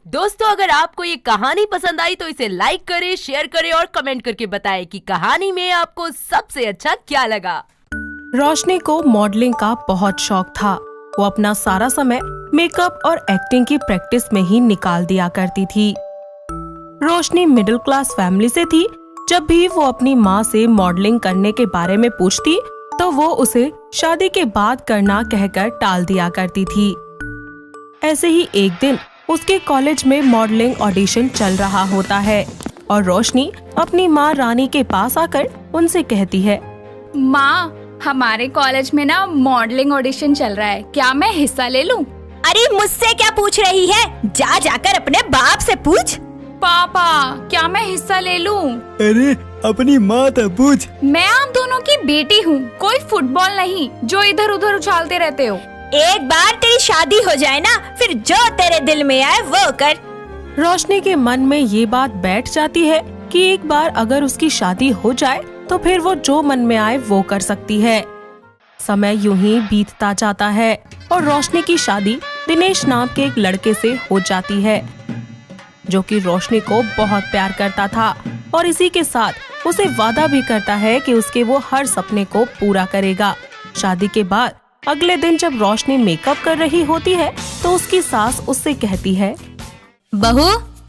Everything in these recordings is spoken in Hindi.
दोस्तों, अगर आपको ये कहानी पसंद आई तो इसे लाइक करें, शेयर करें और कमेंट करके बताएं कि कहानी में आपको सबसे अच्छा क्या लगा। रोशनी को मॉडलिंग का बहुत शौक था। वो अपना सारा समय मेकअप और एक्टिंग की प्रैक्टिस में ही निकाल दिया करती थी। रोशनी मिडिल क्लास फैमिली से थी। जब भी वो अपनी माँ से मॉडलिंग करने के बारे में पूछती तो वो उसे शादी के बाद करना कहकर टाल दिया करती थी। ऐसे ही एक दिन उसके कॉलेज में मॉडलिंग ऑडिशन चल रहा होता है और रोशनी अपनी माँ रानी के पास आकर उनसे कहती है, माँ, हमारे कॉलेज में ना मॉडलिंग ऑडिशन चल रहा है, क्या मैं हिस्सा ले लूं? अरे मुझसे क्या पूछ रही है? जा जाकर अपने बाप से पूछ। पापा, क्या मैं हिस्सा ले लूं? अरे अपनी माँ तो पूछ। मैं आप दोनों की बेटी हूँ, कोई फुटबॉल नहीं जो इधर उधर उछालते रहते हो। एक बार तेरी शादी हो जाए ना, फिर जो तेरे दिल में आए वो कर। रोशनी के मन में ये बात बैठ जाती है कि एक बार अगर उसकी शादी हो जाए तो फिर वो जो मन में आए वो कर सकती है। समय यूं ही बीतता जाता है और रोशनी की शादी दिनेश नाम के एक लड़के से हो जाती है, जो कि रोशनी को बहुत प्यार करता था और इसी के साथ उसे वादा भी करता है कि उसके वो हर सपने को पूरा करेगा। शादी के बाद अगले दिन जब रोशनी मेकअप कर रही होती है तो उसकी सास उससे कहती है, बहू,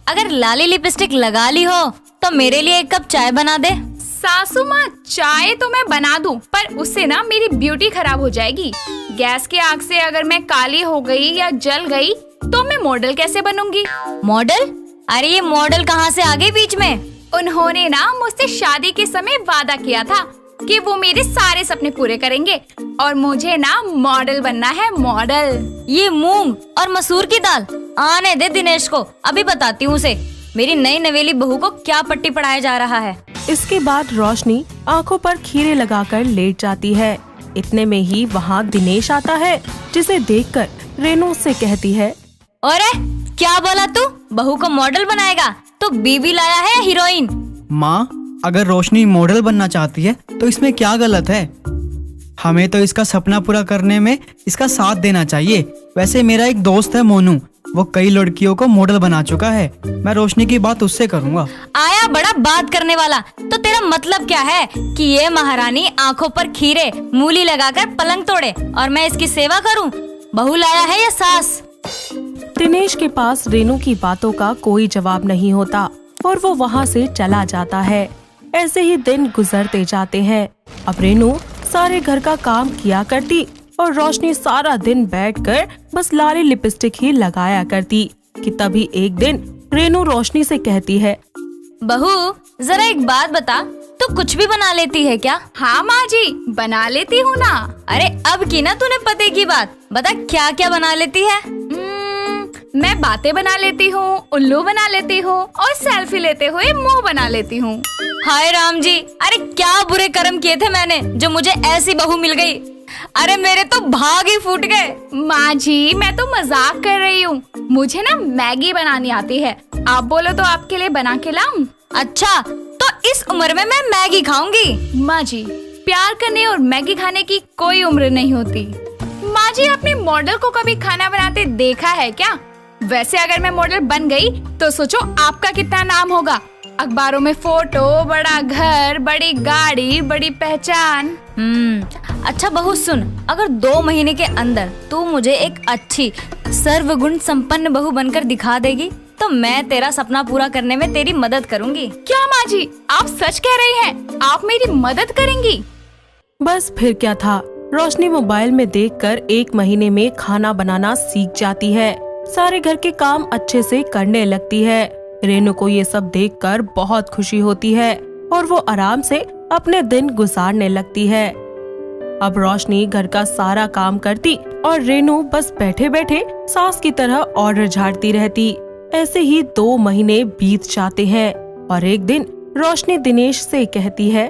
अगर लाली लिपस्टिक लगा ली हो तो मेरे लिए एक कप चाय बना दे। सासू माँ, चाय तो मैं बना दूं, पर उससे ना मेरी ब्यूटी खराब हो जाएगी। गैस की आग से अगर मैं काली हो गई या जल गई तो मैं मॉडल कैसे बनूंगी? मॉडल? अरे ये मॉडल कहाँ से आ गई बीच में? उन्होंने ना मुझसे शादी के समय वादा किया था कि वो मेरे सारे सपने पूरे करेंगे और मुझे ना मॉडल बनना है, मॉडल। ये मूंग और मसूर की दाल, आने दे दिनेश को, अभी बताती हूँ उसे मेरी नई नवेली बहू को क्या पट्टी पढ़ाया जा रहा है। इसके बाद रोशनी आंखों पर खीरे लगाकर लेट जाती है। इतने में ही वहाँ दिनेश आता है, जिसे देखकर रेनू उससे कहती है, अरे क्या बोला तू? बहू को मॉडल बनाएगा तो बीबी लाया है हीरोइन? माँ, अगर रोशनी मॉडल बनना चाहती है तो इसमें क्या गलत है? हमें तो इसका सपना पूरा करने में इसका साथ देना चाहिए। वैसे मेरा एक दोस्त है मोनू, वो कई लड़कियों को मॉडल बना चुका है। मैं रोशनी की बात उससे करूँगा। आया बड़ा बात करने वाला। तो तेरा मतलब क्या है कि ये महारानी आंखों पर खीरे मूली लगाकर पलंग तोड़े और मैं इसकी सेवा करूं? बहू लाया है या सास? दिनेश के पास रेनू की बातों का कोई जवाब नहीं होता और वो वहाँ से चला जाता है। ऐसे ही दिन गुजरते जाते हैं। अब रेनू सारे घर का काम किया करती और रोशनी सारा दिन बैठकर बस लाली लिपस्टिक ही लगाया करती कि तभी एक दिन रेनू रोशनी से कहती है, बहू, जरा एक बात बता, तू कुछ भी बना लेती है क्या? हाँ माँ जी, बना लेती हूँ ना। अरे अब की ना तूने पते की बात, बता क्या क्या बना लेती है? मैं बातें बना लेती हूँ, उल्लू बना लेती हूँ और सेल्फी लेते हुए मुंह बना लेती हूँ। हाय राम जी, अरे क्या बुरे कर्म किए थे मैंने जो मुझे ऐसी बहू मिल गई। अरे मेरे तो भाग ही फूट गए। माँ जी, मैं तो मजाक कर रही हूँ। मुझे ना मैगी बनानी आती है, आप बोलो तो आपके लिए बना के लाऊं? अच्छा, तो इस उम्र में मैं मैगी खाऊंगी? माँ जी, प्यार करने और मैगी खाने की कोई उम्र नहीं होती। माँ जी, आपने मॉडल को कभी खाना बनाते देखा है क्या? वैसे अगर मैं मॉडल बन गई तो सोचो आपका कितना नाम होगा। अखबारों में फोटो, बड़ा घर, बड़ी गाड़ी, बड़ी पहचान। अच्छा बहू सुन, अगर 2 महीने के अंदर तू मुझे एक अच्छी सर्वगुण संपन्न बहू बनकर दिखा देगी तो मैं तेरा सपना पूरा करने में तेरी मदद करूंगी। क्या माँ जी, आप सच कह रही हैं? आप मेरी मदद करेंगी? बस फिर क्या था। रोशनी मोबाइल में देखकर 1 महीने में खाना बनाना सीख जाती है। सारे घर के काम अच्छे से करने लगती है। रेनू को ये सब देखकर बहुत खुशी होती है और वो आराम से अपने दिन गुजारने लगती है। अब रोशनी घर का सारा काम करती और रेनू बस बैठे बैठे सास की तरह ऑर्डर झाड़ती रहती। ऐसे ही 2 महीने बीत जाते हैं और एक दिन रोशनी दिनेश से कहती है,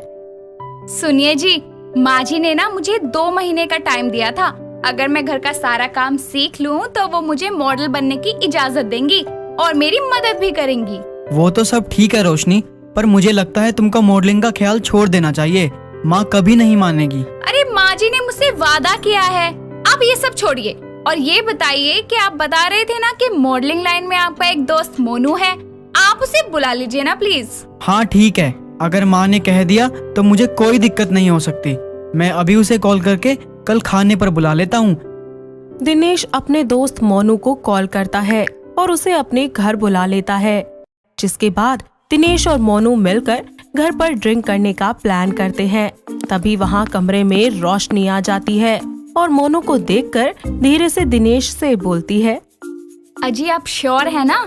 सुनिए जी, माँ जी ने ना मुझे 2 महीने का टाइम दिया था। अगर मैं घर का सारा काम सीख लूँ तो वो मुझे मॉडल बनने की इजाजत देंगी और मेरी मदद भी करेंगी। वो तो सब ठीक है रोशनी, पर मुझे लगता है तुमको मॉडलिंग का ख्याल छोड़ देना चाहिए। माँ कभी नहीं मानेगी। अरे माँ जी ने मुझसे वादा किया है। अब ये सब छोड़िए, और ये बताइए कि आप बता रहे थे ना कि मॉडलिंग लाइन में आपका एक दोस्त मोनू है, आप उसे बुला लीजिए ना प्लीज। हाँ ठीक है, अगर माँ ने कह दिया तो मुझे कोई दिक्कत नहीं हो सकती। मैं अभी उसे कॉल करके कल खाने पर बुला लेता हूँ। दिनेश अपने दोस्त मोनू को कॉल करता है और उसे अपने घर बुला लेता है, जिसके बाद दिनेश और मोनू मिलकर घर पर ड्रिंक करने का प्लान करते हैं। तभी वहाँ कमरे में रोशनी आ जाती है और मोनू को देखकर धीरे से दिनेश से बोलती है, अजी आप श्योर है ना,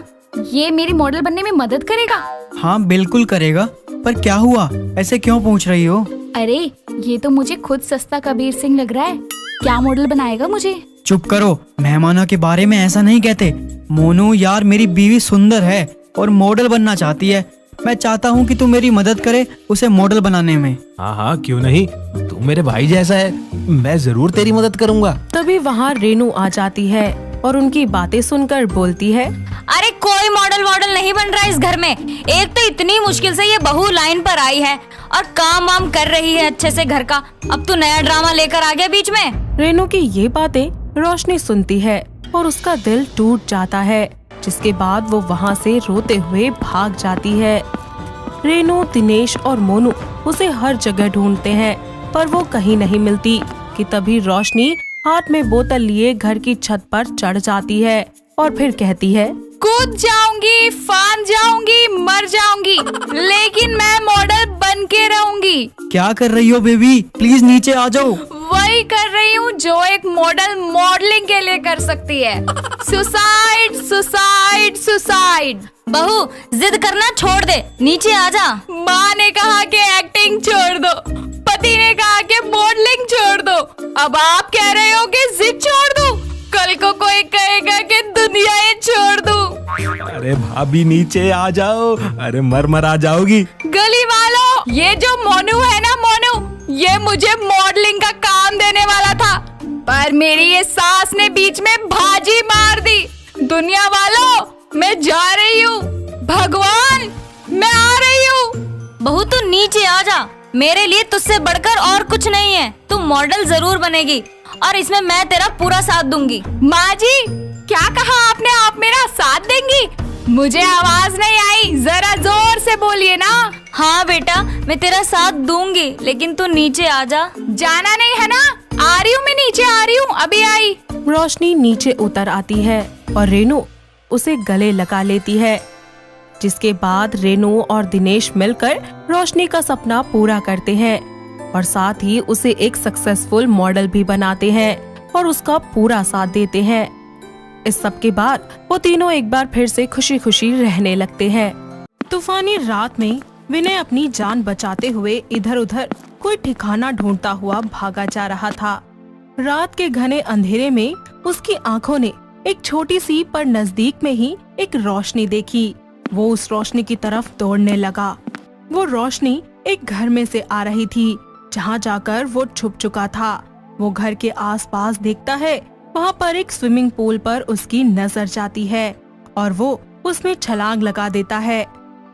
ये मेरी मॉडल बनने में मदद करेगा? हाँ बिल्कुल करेगा, पर क्या हुआ, ऐसे क्यों पूछ रही हो? अरे ये तो मुझे खुद सस्ता कबीर सिंह लग रहा है, क्या मॉडल बनाएगा मुझे? चुप करो, मेहमानों के बारे में ऐसा नहीं कहते। मोनू यार, मेरी बीवी सुंदर है और मॉडल बनना चाहती है। मैं चाहता हूँ कि तू मेरी मदद करे उसे मॉडल बनाने में। हाँ हाँ क्यों नहीं, तू मेरे भाई जैसा है, मैं जरूर तेरी मदद करूँगा। तभी वहाँ रेनू आ जाती है और उनकी बातें सुनकर बोलती है, अरे कोई मॉडल नहीं बन रहा है इस घर में। एक तो इतनी मुश्किल से ये बहू लाइन पर आई है और काम वाम कर रही है अच्छे से घर का, अब तू नया ड्रामा लेकर आ गया बीच में। रेनू की ये बातें रोशनी सुनती है और उसका दिल टूट जाता है, जिसके बाद वो वहाँ से रोते हुए भाग जाती है। रेनू, दिनेश और मोनू उसे हर जगह ढूंढते हैं पर वो कहीं नहीं मिलती कि तभी रोशनी हाथ में बोतल लिए घर की छत पर चढ़ जाती है और फिर कहती है, कूद जाऊंगी, फान जाऊंगी, मर जाऊंगी, लेकिन मैं मॉडल बन के रहूंगी। क्या कर रही हो बेबी, प्लीज नीचे आ जाओ। वही कर रही हूँ जो एक मॉडल मॉडलिंग के लिए कर सकती है। Suicide suicide suicide. बहू जिद करना छोड़ दे, नीचे आ जा। माँ ने कहा कि एक्टिंग छोड़ दो, पति ने कहा कि मॉडलिंग छोड़ दो, अब आप कह रहे हो कि जिद छोड़ दो। कल को कोई कहेगा कि दुनिया ही छोड़ दूं। अरे भाभी नीचे आ जाओ, अरे मर आ जाओगी। गली वालों, ये जो मोनू है ना, मोनू, ये मुझे मॉडलिंग का काम देने वाला था, पर मेरी ये सास ने बीच में भाजी मार दी। दुनिया वालों, मैं जा रही हूँ। भगवान, मैं आ रही हूँ। बहू तू नीचे आ जा, मेरे लिए तुझसे बढ़कर और कुछ नहीं है। तू मॉडल जरूर बनेगी और इसमें मैं तेरा पूरा साथ दूंगी। माँ जी, क्या कहा आपने? आप मेरा साथ देंगी? मुझे आवाज नहीं आई, जरा जोर से बोलिए ना। हाँ बेटा, मैं तेरा साथ दूंगी, लेकिन तू नीचे आ जा। जाना नहीं है ना? आ रही हूँ, मैं नीचे आ रही हूँ, अभी आई। रोशनी नीचे उतर आती है और रेनू उसे गले लगा लेती है, जिसके बाद रेनू और दिनेश मिलकर रोशनी का सपना पूरा करते हैं और साथ ही उसे एक सक्सेसफुल मॉडल भी बनाते हैं और उसका पूरा साथ देते हैं। इस सब के बाद वो तीनों एक बार फिर से खुशी खुशी रहने लगते हैं। तूफानी रात में विनय अपनी जान बचाते हुए इधर उधर कोई ठिकाना ढूंढता हुआ भागा जा रहा था। रात के घने अंधेरे में उसकी आंखों ने एक छोटी सी पर नजदीक में ही एक रोशनी देखी। वो उस रोशनी की तरफ दौड़ने लगा। वो रोशनी एक घर में से आ रही थी, जहाँ जाकर वो छुप चुका था। वो घर के आसपास देखता है, वहाँ पर एक स्विमिंग पूल पर उसकी नजर जाती है और वो उसमें छलांग लगा देता है।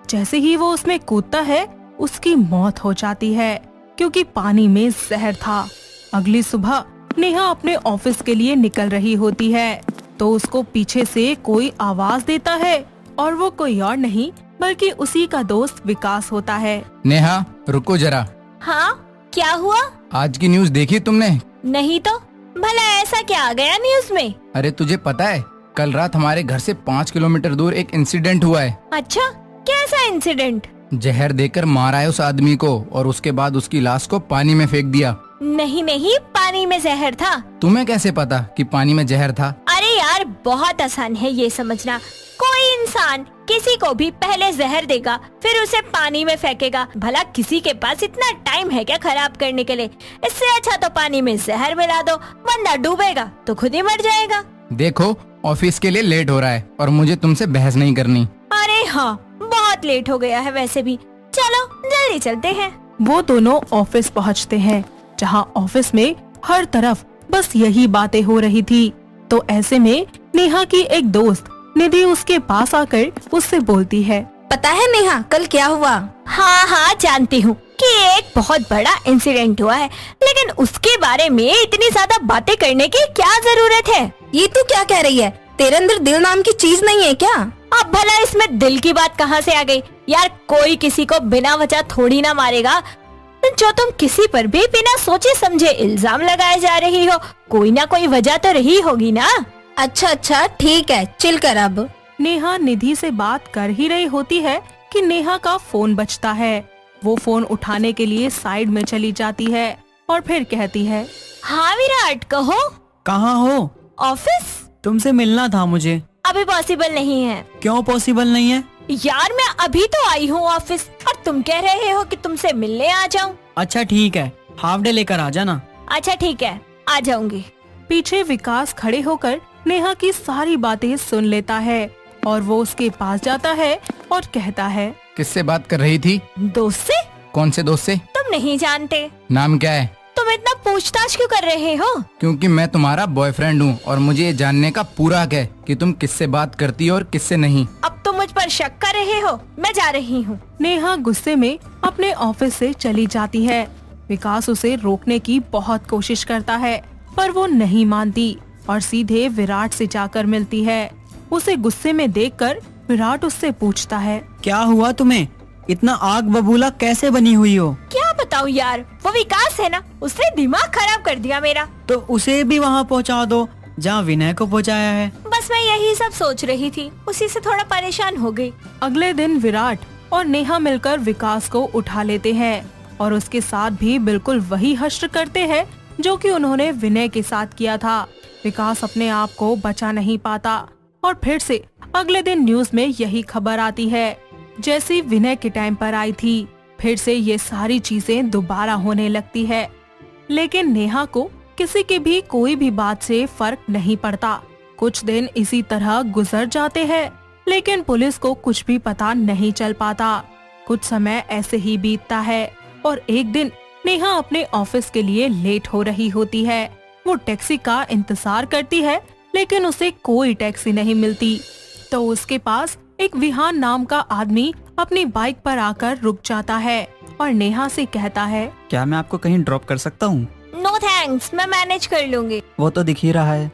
जैसे ही वो उसमें कूदता है, उसकी मौत हो जाती है क्योंकि पानी में जहर था। अगली सुबह नेहा अपने ऑफिस के लिए निकल रही होती है तो उसको पीछे से कोई आवाज देता है और वो कोई और नहीं बल्कि उसी का दोस्त विकास होता है। नेहा रुको जरा। हाँ, क्या हुआ? आज की न्यूज़ देखी तुमने? नहीं तो, भला ऐसा क्या आ गया न्यूज में? अरे तुझे पता है, कल रात हमारे घर से 5 किलोमीटर दूर एक इंसिडेंट हुआ है। अच्छा, कैसा इंसिडेंट? जहर देकर मारा है उस आदमी को और उसके बाद उसकी लाश को पानी में फेंक दिया। नहीं नहीं, पानी में जहर था। तुम्हें कैसे पता कि पानी में जहर था? अरे यार, बहुत आसान है ये समझना। कोई इंसान किसी को भी पहले जहर देगा, फिर उसे पानी में फेंकेगा। भला किसी के पास इतना टाइम है क्या खराब करने के लिए? इससे अच्छा तो पानी में जहर मिला दो, बंदा डूबेगा तो खुद ही मर जाएगा। देखो, ऑफिस के लिए लेट हो रहा है और मुझे तुमसे बहस नहीं करनी। अरे हाँ, बहुत लेट हो गया है वैसे भी। चलो जल्दी चलते हैं। वो दोनों ऑफिस पहुंचते हैं, जहां ऑफिस में हर तरफ बस यही बातें हो रही थी। तो ऐसे में नेहा की एक दोस्त निधि उसके पास आकर उससे बोलती है, पता है नेहा, कल क्या हुआ? हाँ हाँ जानती हूँ, कि एक बहुत बड़ा इंसिडेंट हुआ है, लेकिन उसके बारे में इतनी ज्यादा बातें करने की क्या जरूरत है? ये तू क्या कह रही है? तेरे अंदर दिल नाम की चीज नहीं है क्या? अब भला इसमें दिल की बात कहाँ से आ गई? यार कोई किसी को बिना वजह थोड़ी ना मारेगा। जो तुम किसी पर भी बिना सोचे समझे इल्जाम लगाए जा रही हो, कोई ना कोई वजह तो रही होगी ना। अच्छा ठीक है, चिल कर अब। नेहा निधि से बात कर ही रही होती है कि नेहा का फोन बजता है। वो फोन उठाने के लिए साइड में चली जाती है और फिर कहती है, हाँ विराट कहो। कहाँ हो? ऑफिस? तुमसे मिलना था मुझे। अभी पॉसिबल नहीं है। क्यों पॉसिबल नहीं है? यार मैं अभी तो आई हूँ ऑफिस और तुम कह रहे हो कि तुमसे मिलने आ जाऊँ। अच्छा ठीक है, हाफ डे लेकर आ जाना। अच्छा ठीक है, आ जाऊंगी। पीछे विकास खड़े होकर नेहा की सारी बातें सुन लेता है और वो उसके पास जाता है और कहता है, किससे बात कर रही थी? दोस्त से? कौन से दोस्त से? तुम नहीं जानते? नाम क्या है? तुम इतना पूछताछ क्यों कर रहे हो? क्योंकि मैं तुम्हारा बॉयफ्रेंड हूँ और मुझे ये जानने का पूरा हक है कि तुम किससे बात करती हो और किससे नहीं। अब तुम मुझ पर शक कर रहे हो? मैं जा रही हूँ। नेहा गुस्से में अपने ऑफिस से चली जाती है। विकास उसे रोकने की बहुत कोशिश करता है पर वो नहीं मानती और सीधे विराट से जाकर मिलती है। उसे गुस्से में देखकर विराट उससे पूछता है, क्या हुआ तुम्हें? इतना आग बबूला कैसे बनी हुई हो? क्या बताऊँ यार, वो विकास है ना, उसने दिमाग खराब कर दिया मेरा। तो उसे भी वहाँ पहुँचा दो जहाँ विनय को पहुँचाया है। बस मैं यही सब सोच रही थी, उसी से थोड़ा परेशान हो गई। अगले दिन विराट और नेहा मिलकर विकास को उठा लेते हैं और उसके साथ भी बिल्कुल वही हश्र करते हैं जो कि उन्होंने विनय के साथ किया था। विकास अपने आप को बचा नहीं पाता और फिर से अगले दिन न्यूज में यही खबर आती है जैसी विनय के टाइम पर आई थी। फिर से ये सारी चीजें दोबारा होने लगती है, लेकिन नेहा को किसी की भी कोई भी बात से फर्क नहीं पड़ता। कुछ दिन इसी तरह गुजर जाते हैं, लेकिन पुलिस को कुछ भी पता नहीं चल पाता। कुछ समय ऐसे ही बीतता है और एक दिन नेहा अपने ऑफिस के लिए लेट हो रही होती है। वो टैक्सी का इंतजार करती है, लेकिन उसे कोई टैक्सी नहीं मिलती। तो उसके पास एक विहान नाम का आदमी अपनी बाइक पर आकर रुक जाता है और नेहा से कहता है, क्या मैं आपको कहीं ड्रॉप कर सकता हूँ? नो थैंक्स, मैं मैनेज कर लूंगी। वो तो दिख ही रहा है।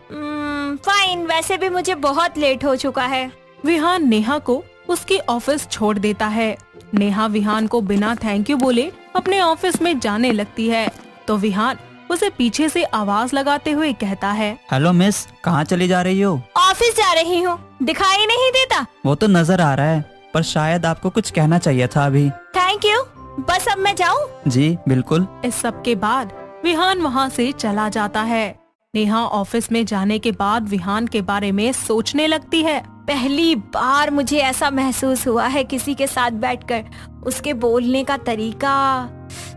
फाइन, वैसे भी मुझे बहुत लेट हो चुका है। विहान नेहा को उसकी ऑफिस छोड़ देता है। नेहा विहान को बिना थैंक यू बोले अपने ऑफिस में जाने लगती है तो विहान उसे पीछे से आवाज लगाते हुए कहता है, हेलो मिस, कहाँ चली जा रही हो? ऑफिस जा रही हूँ, दिखाई नहीं देता? वो तो नजर आ रहा है, पर शायद आपको कुछ कहना चाहिए था अभी। थैंक यू, बस अब मैं जाऊँ? जी बिल्कुल। इस सब के बाद विहान वहाँ से चला जाता है। नेहा ऑफिस में जाने के बाद विहान के बारे में सोचने लगती है। पहली बार मुझे ऐसा महसूस हुआ है किसी के साथ बैठकर, उसके बोलने का तरीका।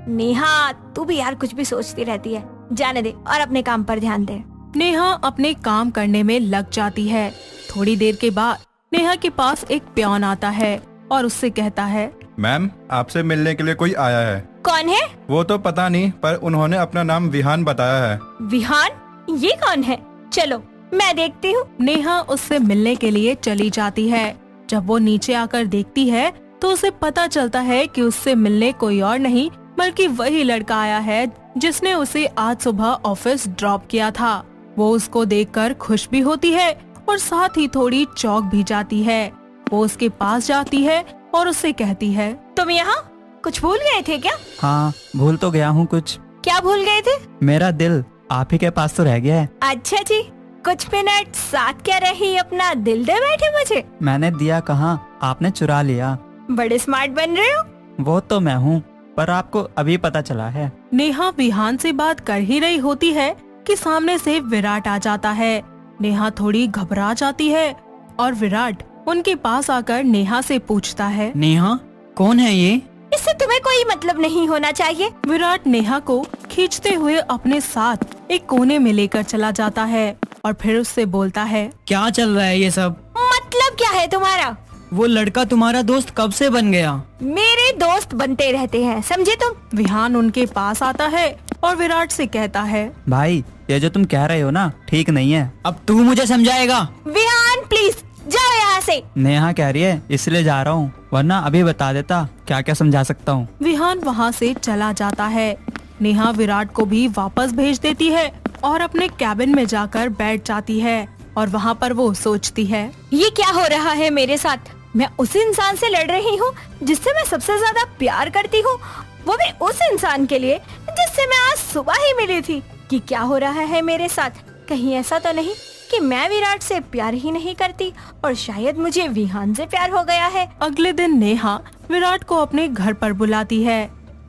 नेहा तू भी यार कुछ भी सोचती रहती है, जाने दे और अपने काम पर ध्यान दे। नेहा अपने काम करने में लग जाती है। थोड़ी देर के बाद नेहा के पास एक प्यान आता है और उससे कहता है, मैम, आपसे मिलने के लिए कोई आया है। कौन है? वो तो पता नहीं, पर उन्होंने अपना नाम विहान बताया है। विहान? ये कौन है? चलो मैं देखती हूँ। नेहा उससे मिलने के लिए चली जाती है। जब वो नीचे आकर देखती है तो उसे पता चलता है कि उससे मिलने कोई और नहीं बल्कि वही लड़का आया है जिसने उसे आज सुबह ऑफिस ड्रॉप किया था। वो उसको देखकर खुश भी होती है और साथ ही थोड़ी चौंक भी जाती है। वो उसके पास जाती है और उससे कहती है, तुम यहाँ कुछ भूल गए थे क्या? हाँ, भूल तो गया हूँ कुछ। क्या भूल गए थे? मेरा दिल आप ही के पास तो रह गया है। अच्छा जी, कुछ मिनट साथ क्या रही, अपना दिल दे बैठे मुझे? मैंने दिया कहाँ, आपने चुरा लिया। बड़े स्मार्ट बन रहे हो। वो तो मैं हूँ, पर आपको अभी पता चला है। नेहा विहान से बात कर ही रही होती है कि सामने से विराट आ जाता है। नेहा थोड़ी घबरा जाती है और विराट उनके पास आकर नेहा से पूछता है, नेहा कौन है ये? इससे तुम्हें कोई मतलब नहीं होना चाहिए। विराट नेहा को खींचते हुए अपने साथ एक कोने में लेकर चला जाता है और फिर उससे बोलता है, क्या चल रहा है ये सब? मतलब क्या है तुम्हारा? वो लड़का तुम्हारा दोस्त कब से बन गया? मेरे दोस्त बनते रहते हैं, समझे तुम? विहान उनके पास आता है और विराट से कहता है, भाई ये जो तुम कह रहे हो ना ठीक नहीं है। अब तू मुझे समझाएगा? विहान प्लीज जाओ यहाँ से। से। नेहा कह रही है इसलिए जा रहा हूँ, वरना अभी बता देता क्या क्या समझा सकता हूँ। विहान वहाँ से चला जाता है। नेहा विराट को भी वापस भेज देती है और अपने कैबिन में जाकर बैठ जाती है और वहाँ पर वो सोचती है, ये क्या हो रहा है मेरे साथ? मैं उस इंसान से लड़ रही हूँ जिससे मैं सबसे ज्यादा प्यार करती हूँ, वो भी उस इंसान के लिए जिससे मैं आज सुबह ही मिली थी। कि क्या हो रहा है मेरे साथ? कहीं ऐसा तो नहीं कि मैं विराट से प्यार ही नहीं करती और शायद मुझे विहान से प्यार हो गया है। अगले दिन नेहा विराट को अपने घर पर बुलाती है।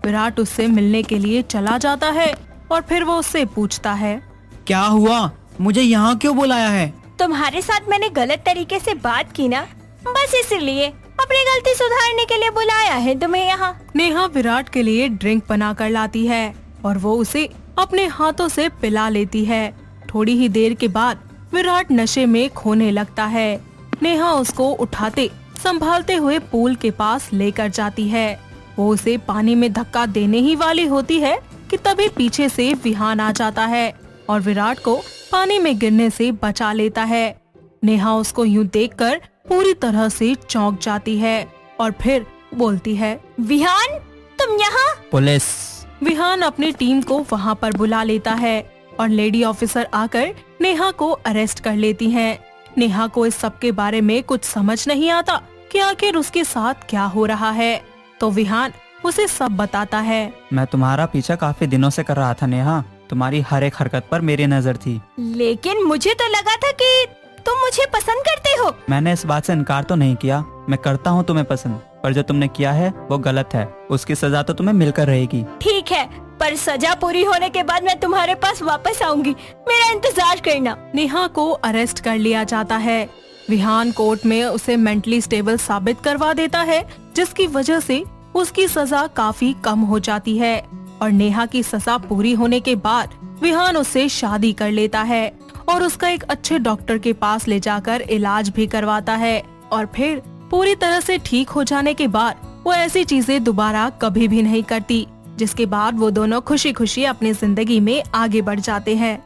विराट उससे मिलने के लिए चला जाता है और फिर वो उससे पूछता है, क्या हुआ, मुझे यहाँ क्यों बुलाया है? तुम्हारे साथ मैंने गलत तरीके से बात की ना, बस इसलिए अपनी गलती सुधारने के लिए बुलाया है तुम्हें यहाँ। नेहा विराट के लिए ड्रिंक बना कर लाती है और वो उसे अपने हाथों से पिला लेती है। थोड़ी ही देर के बाद विराट नशे में खोने लगता है। नेहा उसको उठाते संभालते हुए पूल के पास लेकर जाती है। वो उसे पानी में धक्का देने ही वाली होती है कि तभी पीछे से विहान आ जाता है और विराट को पानी में गिरने से बचा लेता है। नेहा उसको यूं देखकर पूरी तरह से चौंक जाती है और फिर बोलती है, विहान तुम यहाँ? पुलिस। विहान अपनी टीम को वहाँ पर बुला लेता है और लेडी ऑफिसर आकर नेहा को अरेस्ट कर लेती हैं। नेहा को इस सब के बारे में कुछ समझ नहीं आता कि आखिर उसके साथ क्या हो रहा है, तो विहान उसे सब बताता है। मैं तुम्हारा पीछा काफी दिनों से कर रहा था नेहा, तुम्हारी हर एक हरकत पर मेरी नजर थी। लेकिन मुझे तो लगा था कि तुम मुझे पसंद करते हो। मैंने इस बात से इनकार तो नहीं किया, मैं करता हूँ तुम्हें पसंद, पर जो तुमने किया है वो गलत है, उसकी सजा तो तुम्हें मिलकर रहेगी। ठीक है, पर सजा पूरी होने के बाद मैं तुम्हारे पास वापस आऊंगी, मेरा इंतजार करना। नेहा को अरेस्ट कर लिया जाता है। विहान कोर्ट में उसे मेंटली स्टेबल साबित करवा देता है, जिसकी वजह से उसकी सजा काफी कम हो जाती है और नेहा की सजा पूरी होने के बाद विहान उससे शादी कर लेता है और उसका एक अच्छे डॉक्टर के पास ले जाकर इलाज भी करवाता है और फिर पूरी तरह से ठीक हो जाने के बाद वो ऐसी चीजें दोबारा कभी भी नहीं करती, जिसके बाद वो दोनों खुशी खुशी अपनी जिंदगी में आगे बढ़ जाते हैं।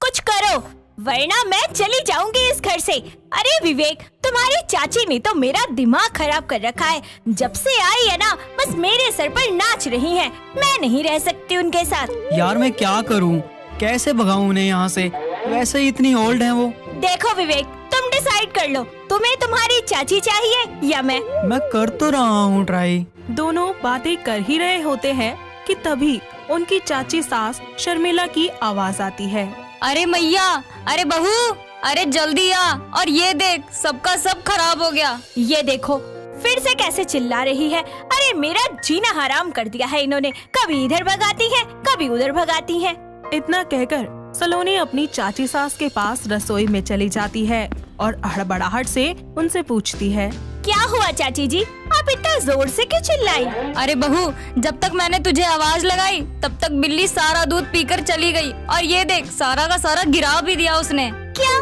कुछ करो वरना मैं चली जाऊंगी इस घर से। अरे विवेक, तुम्हारी चाची ने तो मेरा दिमाग खराब कर रखा है। जब से आई है ना, बस मेरे सर पर नाच रही है। मैं नहीं रह सकती उनके साथ। यार मैं क्या करूँ, कैसे भगाऊं उन्हें यहाँ से, वैसे ही इतनी ओल्ड हैं वो। देखो विवेक, तुम डिसाइड कर लो, तुम्हें तुम्हारी चाची चाहिए या मैं कर तो रहा हूँ ट्राई। दोनों बातें कर ही रहे होते हैं कि तभी उनकी चाची सास शर्मिला की आवाज आती है। अरे मैया, अरे बहू, अरे जल्दी आ, और ये देख सबका सब खराब हो गया। ये देखो फिर से कैसे चिल्ला रही है। अरे मेरा जीना हराम कर दिया है इन्होंने, कभी इधर भगाती है कभी उधर भगाती है। इतना कहकर सलोनी अपनी चाची सास के पास रसोई में चली जाती है और हड़बड़ाहट से उनसे पूछती है, क्या हुआ चाची जी, आप इतना जोर से क्यों चिल्लाई? अरे बहू, जब तक मैंने तुझे आवाज लगाई तब तक बिल्ली सारा दूध पीकर चली गई और ये देख सारा का सारा गिरा भी दिया उसने। क्या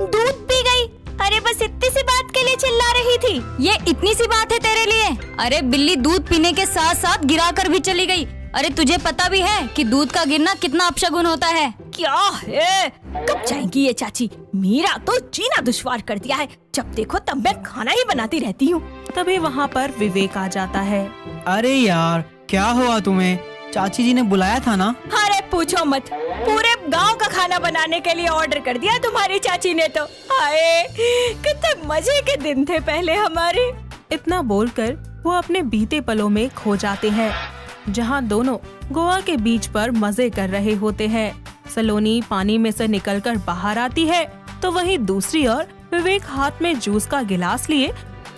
दूध पी गई? अरे बस इतनी सी बात के लिए चिल्ला रही थी। ये इतनी सी बात है तेरे लिए? अरे बिल्ली दूध पीने के साथ साथ गिरा कर भी चली गई। अरे तुझे पता भी है कि दूध का गिरना कितना अपशगुन होता है। क्या है, कब जाएंगी ये चाची? मेरा तो जीना दुश्वार कर दिया है, जब देखो तब मैं खाना ही बनाती रहती हूँ। तभी वहाँ पर विवेक आ जाता है। अरे यार क्या हुआ तुम्हें, चाची जी ने बुलाया था ना? अरे पूछो मत, पूरे गांव का खाना बनाने के लिए ऑर्डर कर दिया तुम्हारी चाची ने तो। हाय कितने मजे के दिन थे पहले हमारे। इतना बोलकर वो अपने बीते पलों में खो जाते हैं, जहाँ दोनों गोवा के बीच पर मजे कर रहे होते हैं। सलोनी पानी में से निकलकर बाहर आती है तो वहीं दूसरी ओर विवेक हाथ में जूस का गिलास लिए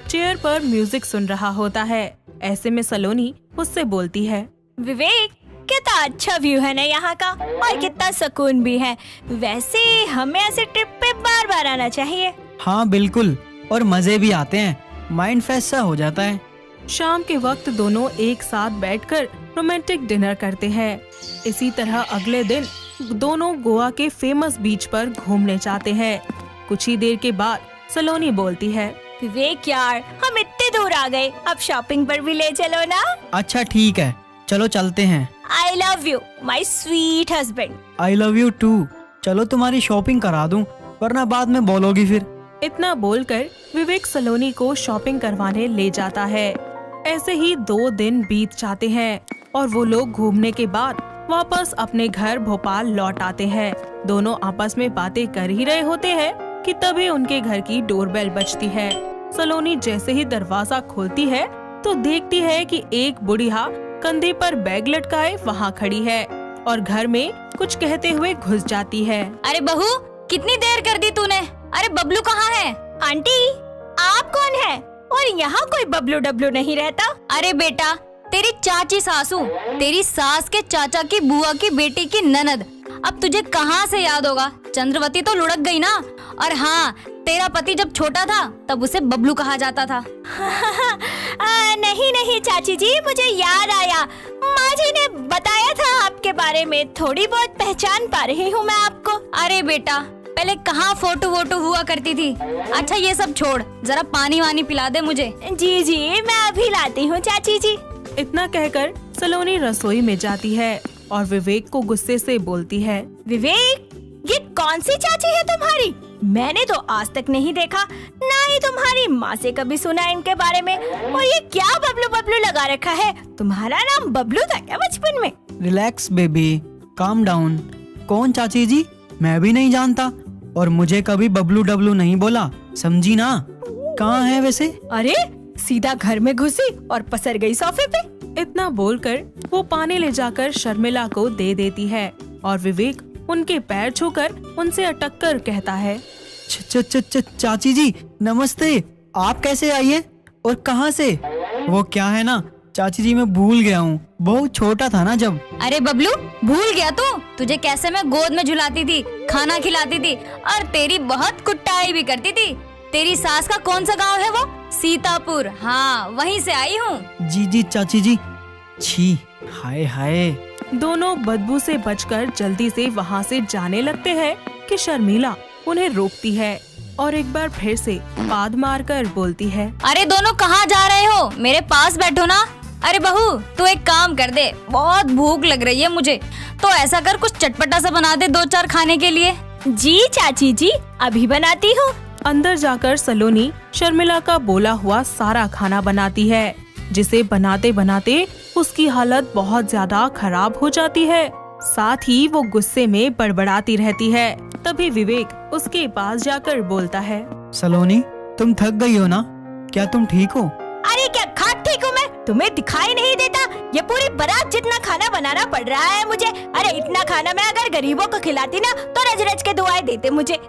चेयर पर म्यूजिक सुन रहा होता है। ऐसे में सलोनी उससे बोलती है, विवेक कितना अच्छा व्यू है ना यहाँ का, और कितना सुकून भी है। वैसे हमें ऐसे ट्रिप पे बार बार आना चाहिए। हाँ बिल्कुल, और मजे भी आते हैं, माइंड फ्रेश सा हो जाता है। शाम के वक्त दोनों एक साथ बैठकर रोमांटिक डिनर करते हैं। इसी तरह अगले दिन दोनों गोवा के फेमस बीच पर घूमने जाते हैं। कुछ ही देर के बाद सलोनी बोलती है, विवेक यार, हम इतने दूर आ गए, अब शॉपिंग पर भी ले चलो ना। अच्छा ठीक है, चलो चलते हैं। I love you my sweet husband. I love you too. चलो तुम्हारी शॉपिंग करा दूं, वरना बाद में बोलोगी फिर। इतना बोलकर विवेक सलोनी को शॉपिंग करवाने ले जाता है। ऐसे ही 2 दिन बीत जाते हैं और वो लोग घूमने के बाद वापस अपने घर भोपाल लौट आते हैं। दोनों आपस में बातें कर ही रहे होते हैं कि तभी उनके घर की डोरबेल बजती है। सलोनी जैसे ही दरवाजा खोलती है तो देखती है कि एक बुढ़िया कंधे पर बैग लटकाए वहाँ खड़ी है और घर में कुछ कहते हुए घुस जाती है। अरे बहू, कितनी देर कर दी तूने? अरे बबलू कहाँ है? आंटी, आप कौन है? और यहाँ कोई बबलू डबलू नहीं रहता। अरे बेटा, तेरी चाची सासू, तेरी सास के चाचा की बुआ की बेटी की ननद। अब तुझे कहाँ से याद होगा? चंद्रवती तो लुढ़क गई ना। और हाँ, तेरा पति जब छोटा था तब उसे बबलू कहा जाता था। नहीं नहीं चाची जी, मुझे याद आया। माँ जी ने बताया था आपके बारे में, थोड़ी बहुत पहचान पा रही हूँ मैं आपको। अरे बेटा, पहले कहाँ फोटो वोटो हुआ करती थी। अच्छा ये सब छोड़, जरा पानी वानी पिला दे मुझे। जी जी, मैं अभी लाती हूँ चाची जी। इतना कहकर सलोनी रसोई में जाती है और विवेक को गुस्से से बोलती है। विवेक, ये कौन सी चाची है तुम्हारी? मैंने तो आज तक नहीं देखा, ना ही तुम्हारी माँ से कभी सुना इनके बारे में। और ये क्या बबलू बबलू लगा रखा है? तुम्हारा नाम बबलू था क्या बचपन में? Relax baby, calm down. कौन चाची जी? मैं भी नहीं जानता और मुझे कभी बबलू डबलू नहीं बोला, समझी ना? कहाँ है वैसे? अरे सीधा घर में घुसी और पसर गई सोफे पे। इतना बोलकर वो पानी ले जाकर शर्मिला को दे देती है और विवेक उनके पैर छूकर उनसे अटक कर कहता है। चाची जी नमस्ते, आप कैसे आई है और कहाँ से? वो क्या है ना चाची जी, मैं भूल गया हूँ, बहुत छोटा था ना जब। अरे बबलू, भूल गया तू? तुझे कैसे मैं गोद में झुलाती थी, खाना खिलाती थी और तेरी बहुत कुटाई भी करती थी। तेरी सास का कौन सा गांव है वो? सीतापुर। हाँ, वहीं से आई हूँ। जी चाची जी। छी, हाय हाय। दोनों बदबू से बचकर जल्दी से वहाँ से जाने लगते हैं कि शर्मिला उन्हें रोकती है और एक बार फिर से पाद मारकर बोलती है। अरे दोनों कहाँ जा रहे हो? मेरे पास बैठो ना। अरे बहू, तू एक काम कर दे, बहुत भूख लग रही है मुझे, तो ऐसा कर कुछ चटपटा सा बना दे 2-4 खाने के लिए। जी चाची जी, अभी बनाती हूँ। अंदर जाकर सलोनी शर्मिला का बोला हुआ सारा खाना बनाती है, जिसे बनाते बनाते उसकी हालत बहुत ज्यादा खराब हो जाती है। साथ ही वो गुस्से में बड़बड़ाती रहती है। तभी विवेक उसके पास जाकर बोलता है। सलोनी, तुम थक गई हो ना? क्या तुम ठीक हो? अरे क्या खाक ठीक हूँ मैं? तुम्हें दिखाई नहीं देता? ये पूरी बारात जितना खाना बनाना पड़ रहा है मुझे। अरे इतना खाना मैं अगर गरीबों को खिलाती ना तो रज रज के दुआएं देते मुझे।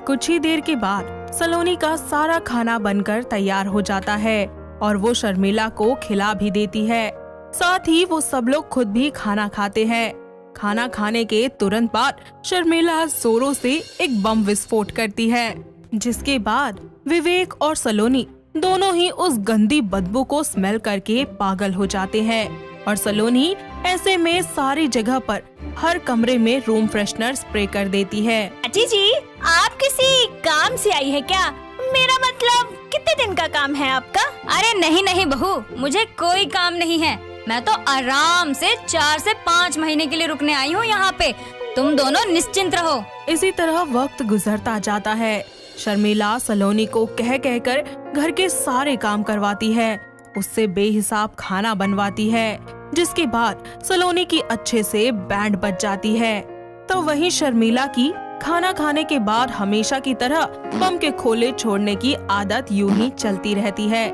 कुछ ही देर के बाद सलोनी का सारा खाना बनकर तैयार हो जाता है और वो शर्मिला को खिला भी देती है। साथ ही वो सब लोग खुद भी खाना खाते हैं। खाना खाने के तुरंत बाद शर्मिला जोरों से एक बम विस्फोट करती है, जिसके बाद विवेक और सलोनी दोनों ही उस गंदी बदबू को स्मेल करके पागल हो जाते हैं। और सलोनी ऐसे में सारी जगह पर हर कमरे में रूम फ्रेशनर स्प्रे कर देती है। चाची जी, आप किसी काम से आई है क्या? मेरा मतलब कितने दिन का काम है आपका? अरे नहीं नहीं बहू, मुझे कोई काम नहीं है। मैं तो आराम से 4 से 5 महीने के लिए रुकने आई हूँ यहाँ पे। तुम दोनों निश्चिंत रहो। इसी तरह वक्त गुजरता जाता है। शर्मिला सलोनी को कह कहकर घर के सारे काम करवाती है, उससे बेहिसाब खाना बनवाती है, जिसके बाद सलोनी की अच्छे से बैंड बज जाती है। तो वहीं शर्मिला की खाना खाने के बाद हमेशा की तरह बम के खोले छोड़ने की आदत यूं ही चलती रहती है।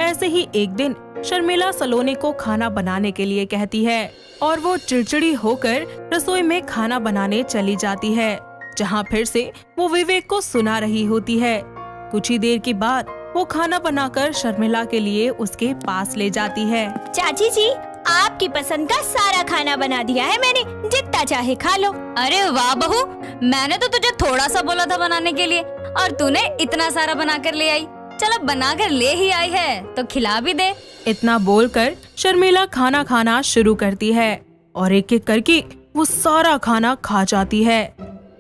ऐसे ही एक दिन शर्मिला सलोनी को खाना बनाने के लिए कहती है और वो चिड़चिड़ी होकर रसोई में खाना बनाने चली जाती है, जहाँ फिर से वो विवेक को सुना रही होती है। कुछ ही देर के बाद वो खाना बनाकर शर्मिला के लिए उसके पास ले जाती है। चाची जी, आपकी पसंद का सारा खाना बना दिया है मैंने, जितना चाहे खा लो। अरे वाह बहू, मैंने तो तुझे थोड़ा सा बोला था बनाने के लिए और तूने इतना सारा बनाकर ले आई। चलो बनाकर ले ही आई है तो खिला भी दे। इतना बोलकर शर्मिला खाना खाना शुरू करती है और एक एक करके वो सारा खाना खा जाती है।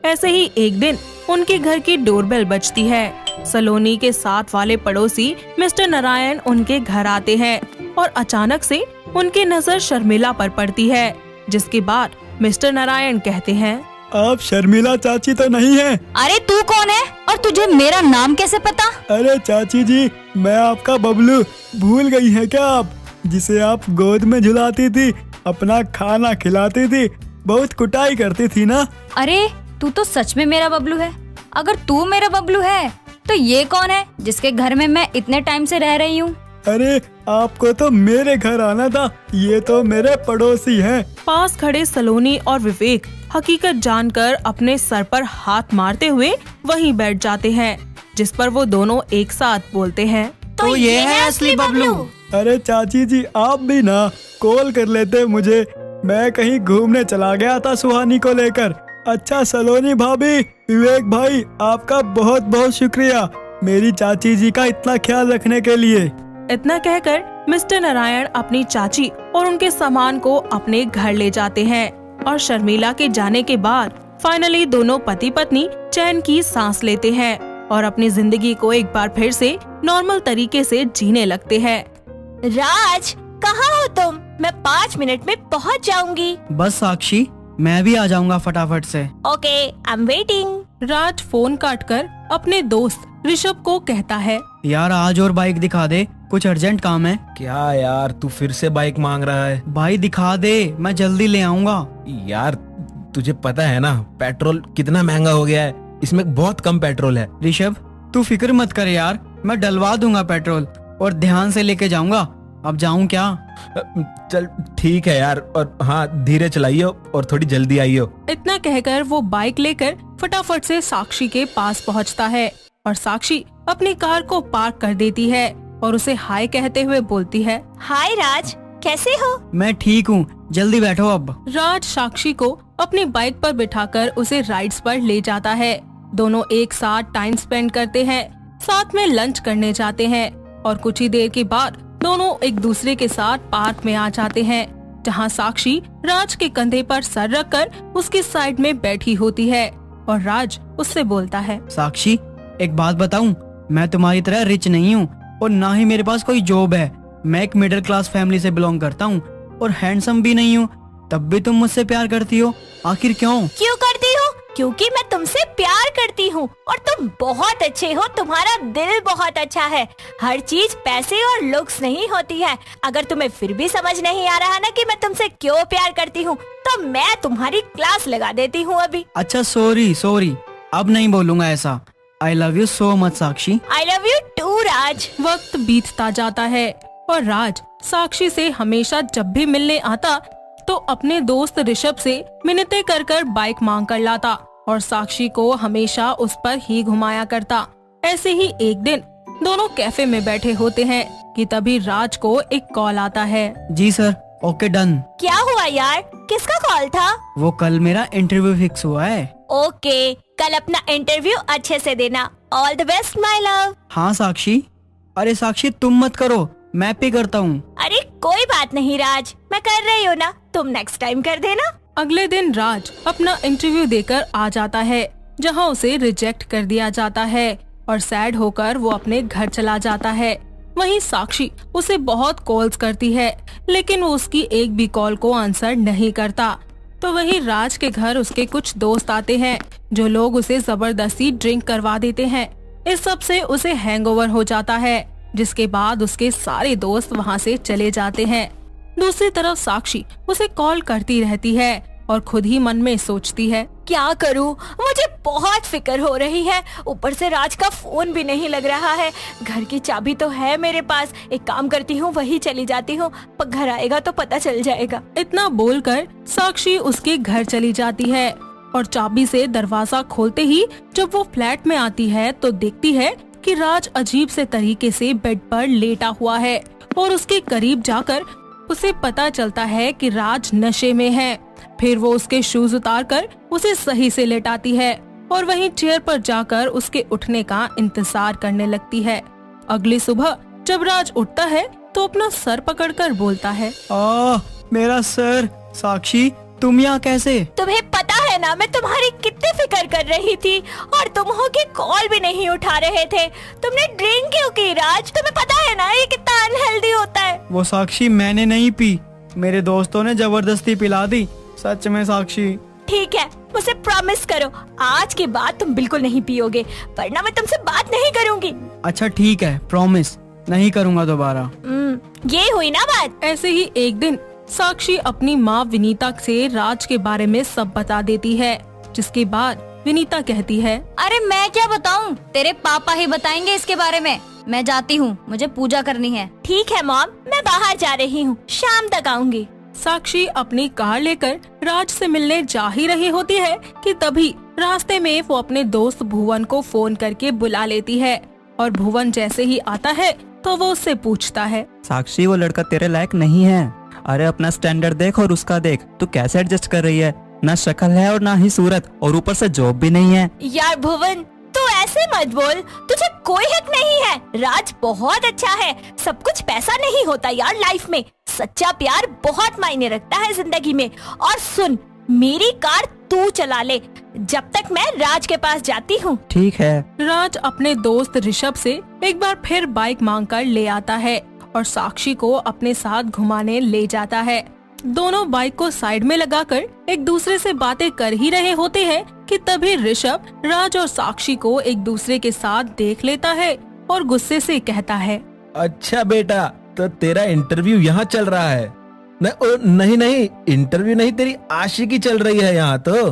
ऐसे ही एक दिन उनके घर की डोरबेल बजती है। सलोनी के साथ वाले पड़ोसी मिस्टर नारायण उनके घर आते हैं और अचानक से उनकी नजर शर्मिला पर पड़ती है, जिसके बाद मिस्टर नारायण कहते हैं। आप शर्मिला चाची तो नहीं है? अरे तू कौन है और तुझे मेरा नाम कैसे पता? अरे चाची जी, मैं आपका बबलू। भूल गई है क्या आप, जिसे आप गोद में झुलाती थी, अपना खाना खिलाती थी, बहुत कुटाई करती थी ना? अरे तू तो सच में मेरा बबलू है। अगर तू मेरा बबलू है तो ये कौन है जिसके घर में मैं इतने टाइम से रह रही हूँ? अरे आपको तो मेरे घर आना था, ये तो मेरे पड़ोसी हैं। पास खड़े सलोनी और विवेक हकीकत जानकर अपने सर पर हाथ मारते हुए वहीं बैठ जाते हैं, जिस पर वो दोनों एक साथ बोलते हैं, तो ये है असली बबलू। अरे चाची जी, आप भी ना कॉल कर लेते मुझे, मैं कहीं घूमने चला गया था सुहानी को लेकर। अच्छा सलोनी भाभी, विवेक भाई, आपका बहुत बहुत शुक्रिया मेरी चाची जी का इतना ख्याल रखने के लिए। इतना कहकर मिस्टर नारायण अपनी चाची और उनके सामान को अपने घर ले जाते हैं और शर्मिला के जाने के बाद फाइनली दोनों पति पत्नी चैन की सांस लेते हैं और अपनी जिंदगी को एक बार फिर से नॉर्मल तरीके से जीने लगते हैं। राज, कहाँ हो तुम? मैं 5 मिनट में पहुँच जाऊंगी। बस साक्षी, मैं भी आ जाऊंगा फटाफट से। Okay, I am waiting. Raj phone काटकर अपने दोस्त ऋषभ को कहता है, यार आज और बाइक दिखा दे, कुछ अर्जेंट काम है। क्या यार, तू फिर से बाइक मांग रहा है? भाई दिखा दे, मैं जल्दी ले आऊंगा। यार तुझे पता है ना पेट्रोल कितना महंगा हो गया है, इसमें बहुत कम पेट्रोल है। ऋषभ तू फिक्र मत कर यार, मैं डलवा दूंगा पेट्रोल और ध्यान से लेके जाऊंगा। अब जाऊं क्या? चल ठीक है यार, और हाँ धीरे चलाइयो और थोड़ी जल्दी आइयो। इतना कहकर वो बाइक लेकर फटाफट से साक्षी के पास पहुंचता है और साक्षी अपनी कार को पार्क कर देती है और उसे हाय कहते हुए बोलती है, हाय राज, कैसे हो? मैं ठीक हूँ, जल्दी बैठो अब। राज साक्षी को अपनी बाइक पर बिठाकर उसे राइड्स पर ले जाता है। दोनों एक साथ टाइम स्पेंड करते हैं, साथ में लंच करने जाते हैं और कुछ ही देर के बाद दोनों एक दूसरे के साथ पार्क में आ जाते हैं, जहां साक्षी राज के कंधे पर सर रखकर उसकी साइड में बैठी होती है और राज उससे बोलता है, साक्षी एक बात बताऊं, मैं तुम्हारी तरह रिच नहीं हूँ और ना ही मेरे पास कोई जॉब है। मैं एक मिडिल क्लास फैमिली से बिलोंग करता हूँ और हैंडसम भी नहीं हूँ, तब भी तुम मुझसे प्यार करती हो, आखिर क्यों? क्यों करती हूँ? क्योंकि मैं तुमसे प्यार करती हूँ और तुम बहुत अच्छे हो, तुम्हारा दिल बहुत अच्छा है। हर चीज पैसे और लुक्स नहीं होती है। अगर तुम्हें फिर भी समझ नहीं आ रहा ना कि मैं तुमसे क्यों प्यार करती हूँ, तो मैं तुम्हारी क्लास लगा देती हूँ अभी। अच्छा सॉरी, अब नहीं बोलूंगा ऐसा। I love you so much Sakshi. I love you too Raj. वक्त बीतता जाता है और राज साक्षी से हमेशा जब भी मिलने आता तो अपने दोस्त ऋषभ से मिन्नतें कर कर बाइक मांग कर लाता और साक्षी को हमेशा उस पर ही घुमाया करता। ऐसे ही एक दिन दोनों कैफे में बैठे होते हैं कि तभी राज को एक कॉल आता है। जी सर, ओके डन। क्या हुआ यार, किसका कॉल था? वो कल मेरा इंटरव्यू फिक्स हुआ है। ओके, कल अपना इंटरव्यू अच्छे से देना। All the best my love. हाँ साक्षी। अरे साक्षी तुम मत करो, मैं पे करता हूँ। अरे कोई बात नहीं राज, मैं कर रही हूँ ना, तुम नेक्स्ट टाइम कर देना। अगले दिन राज अपना इंटरव्यू देकर आ जाता है, जहां उसे रिजेक्ट कर दिया जाता है और सैड होकर वो अपने घर चला जाता है। वहीं साक्षी उसे बहुत कॉल्स करती है, लेकिन वो उसकी एक भी कॉल को आंसर नहीं करता। तो वहीं राज के घर उसके कुछ दोस्त आते हैं, जो लोग उसे जबरदस्ती ड्रिंक करवा देते हैं। इस सब से उसे हैंगओवर हो जाता है, जिसके बाद उसके सारे दोस्त वहां से चले जाते हैं। दूसरी तरफ साक्षी उसे कॉल करती रहती है और खुद ही मन में सोचती है, क्या करूं? मुझे बहुत फिक्र हो रही है, ऊपर से राज का फोन भी नहीं लग रहा है। घर की चाबी तो है मेरे पास, एक काम करती हूँ वही चली जाती हूँ, पर घर आएगा तो पता चल जाएगा। इतना बोलकर साक्षी उसके घर चली जाती है और चाबी से दरवाजा खोलते ही जब वो फ्लैट में आती है तो देखती है कि राज अजीब से तरीके से बेड पर लेटा हुआ है और उसके करीब जाकर उसे पता चलता है कि राज नशे में है। फिर वो उसके शूज उतारकर उसे सही से लेटाती है और वहीं चेयर पर जाकर उसके उठने का इंतजार करने लगती है। अगली सुबह जब राज उठता है तो अपना सर पकड़कर बोलता है, मेरा सर। साक्षी तुम यहाँ कैसे? तुम्हें पता है ना मैं तुम्हारी कितनी फिक्र कर रही थी और तुम हो के कॉल भी नहीं उठा रहे थे। तुमने ड्रिंक क्यों की राज? तुम्हें पता है ना ये कितना अनहेल्दी होता है। वो साक्षी मैंने नहीं पी, मेरे दोस्तों ने जबरदस्ती पिला दी। सच में साक्षी ठीक है, मुझे प्रॉमिस करो आज के बाद तुम बिल्कुल नहीं पियोगे, वरना मैं तुमसे बात नहीं करूंगी। अच्छा ठीक है, प्रॉमिस नहीं करूँगा दोबारा। ये हुई ना बात। ऐसे ही एक दिन साक्षी अपनी माँ विनीता से राज के बारे में सब बता देती है, जिसके बाद विनीता कहती है, अरे मैं क्या बताऊं, तेरे पापा ही बताएंगे इसके बारे में। मैं जाती हूँ, मुझे पूजा करनी है। ठीक है मॉम, मैं बाहर जा रही हूँ, शाम तक आऊंगी। साक्षी अपनी कार लेकर राज से मिलने जा ही रही होती है कि तभी रास्ते में वो अपने दोस्त भुवन को फोन करके बुला लेती है। और भुवन जैसे ही आता है तो वो उससे पूछता है, साक्षी वो लड़का तेरे लायक नहीं है। अरे अपना स्टैंडर्ड देख और उसका देख, तू कैसे एडजस्ट कर रही है। ना शक्ल है और ना ही सूरत, और ऊपर से जॉब भी नहीं है। यार भुवन, तू ऐसे मत बोल, तुझे कोई हक नहीं है। राज बहुत अच्छा है, सब कुछ पैसा नहीं होता यार लाइफ में। सच्चा प्यार बहुत मायने रखता है जिंदगी में। और सुन, मेरी कार तू चला ले जब तक मैं राज के पास जाती हूँ। ठीक है। राज अपने दोस्त ऋषभ से एक बार फिर बाइक मांगकर ले आता है और साक्षी को अपने साथ घुमाने ले जाता है। दोनों बाइक को साइड में लगाकर एक दूसरे से बातें कर ही रहे होते हैं कि तभी ऋषभ राज और साक्षी को एक दूसरे के साथ देख लेता है और गुस्से से कहता है, अच्छा बेटा, तो तेरा इंटरव्यू यहाँ चल रहा है। नहीं, इंटरव्यू नहीं, तेरी आशिकी चल रही है यहाँ तो।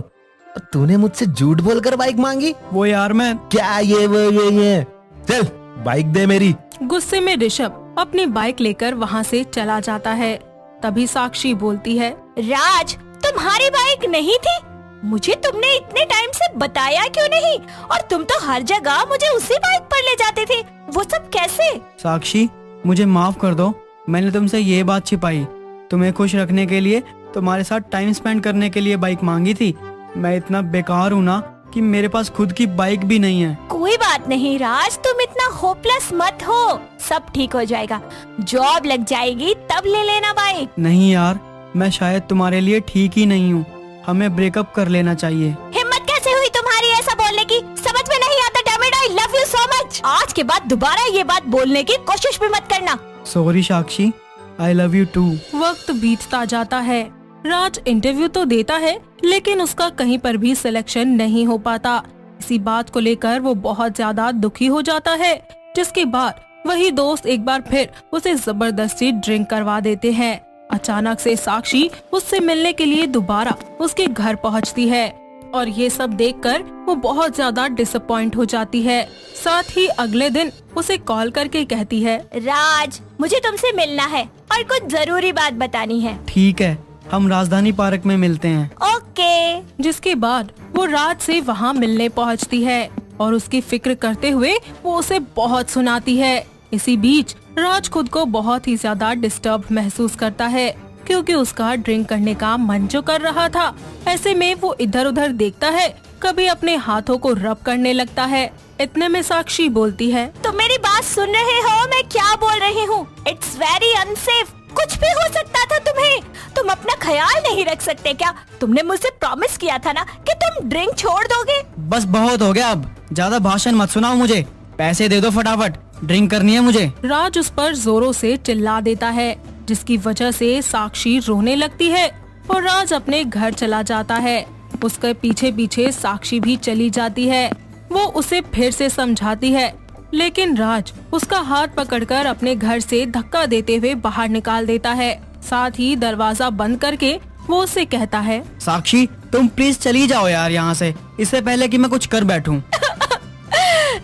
तूने मुझसे झूठ बोलकर बाइक मांगी? वो यार मैं क्या ये चल बाइक दे मेरी। गुस्से में ऋषभ अपनी बाइक लेकर वहाँ से चला जाता है। तभी साक्षी बोलती है, राज, तुम्हारी बाइक नहीं थी? मुझे तुमने इतने टाइम से बताया क्यों नहीं? और तुम तो हर जगह मुझे उसी बाइक पर ले जाते थे, वो सब कैसे? साक्षी, मुझे माफ कर दो, मैंने तुमसे ये बात छिपाई। तुम्हें खुश रखने के लिए, तुम्हारे साथ टाइम स्पेंड करने के लिए बाइक मांगी थी। मैं इतना बेकार हूँ ना कि मेरे पास खुद की बाइक भी नहीं है। कोई बात नहीं राज, तुम इतना होपलेस मत हो, सब ठीक हो जाएगा। जॉब लग जाएगी तब ले लेना बाइक। नहीं यार, मैं शायद तुम्हारे लिए ठीक ही नहीं हूँ, हमें ब्रेकअप कर लेना चाहिए। हिम्मत कैसे हुई तुम्हारी ऐसा बोलने की? समझ में नहीं आता। Damn it, I love you so much. आज के बाद दोबारा ये बात बोलने की कोशिश भी मत करना। Sorry Sakshi, I love you too. वक्त बीतता जाता है। राज इंटरव्यू तो देता है लेकिन उसका कहीं पर भी सिलेक्शन नहीं हो पाता। इसी बात को लेकर वो बहुत ज्यादा दुखी हो जाता है, जिसके बाद वही दोस्त एक बार फिर उसे जबरदस्ती ड्रिंक करवा देते हैं। अचानक से साक्षी उससे मिलने के लिए दोबारा उसके घर पहुंचती है और ये सब देखकर वो बहुत ज्यादा डिसअपॉइंट हो जाती है। साथ ही अगले दिन उसे कॉल करके कहती है, राज, मुझे तुमसे मिलना है और कुछ जरूरी बात बतानी है। ठीक है, हम राजधानी पार्क में मिलते हैं। ओके। जिसके बाद वो राज से वहाँ मिलने पहुँचती है और उसकी फिक्र करते हुए वो उसे बहुत सुनाती है। इसी बीच राज खुद को बहुत ही ज्यादा डिस्टर्ब महसूस करता है क्योंकि उसका ड्रिंक करने का मन जो कर रहा था। ऐसे में वो इधर उधर देखता है, कभी अपने हाथों को रब करने लगता है। इतने में साक्षी बोलती है, तुम मेरी बात सुन रहे हो? मैं क्या बोल रही हूँ? It's very unsafe. कुछ भी हो सकता था तुम्हें। तुम अपना ख्याल नहीं रख सकते क्या? तुमने मुझसे प्रॉमिस किया था ना कि तुम ड्रिंक छोड़ दोगे। बस बहुत हो गया, अब ज्यादा भाषण मत सुनाओ मुझे। पैसे दे दो फटाफट, ड्रिंक करनी है मुझे। राज उस पर जोरों से चिल्ला देता है, जिसकी वजह से साक्षी रोने लगती है और राज अपने घर चला जाता है। उसके पीछे पीछे साक्षी भी चली जाती है। वो उसे फिर से समझाती है, लेकिन राज उसका हाथ पकड़कर अपने घर से धक्का देते हुए बाहर निकाल देता है। साथ ही दरवाजा बंद करके वो उससे कहता है, साक्षी, तुम प्लीज चली जाओ यार यहाँ से, इससे पहले कि मैं कुछ कर बैठूं।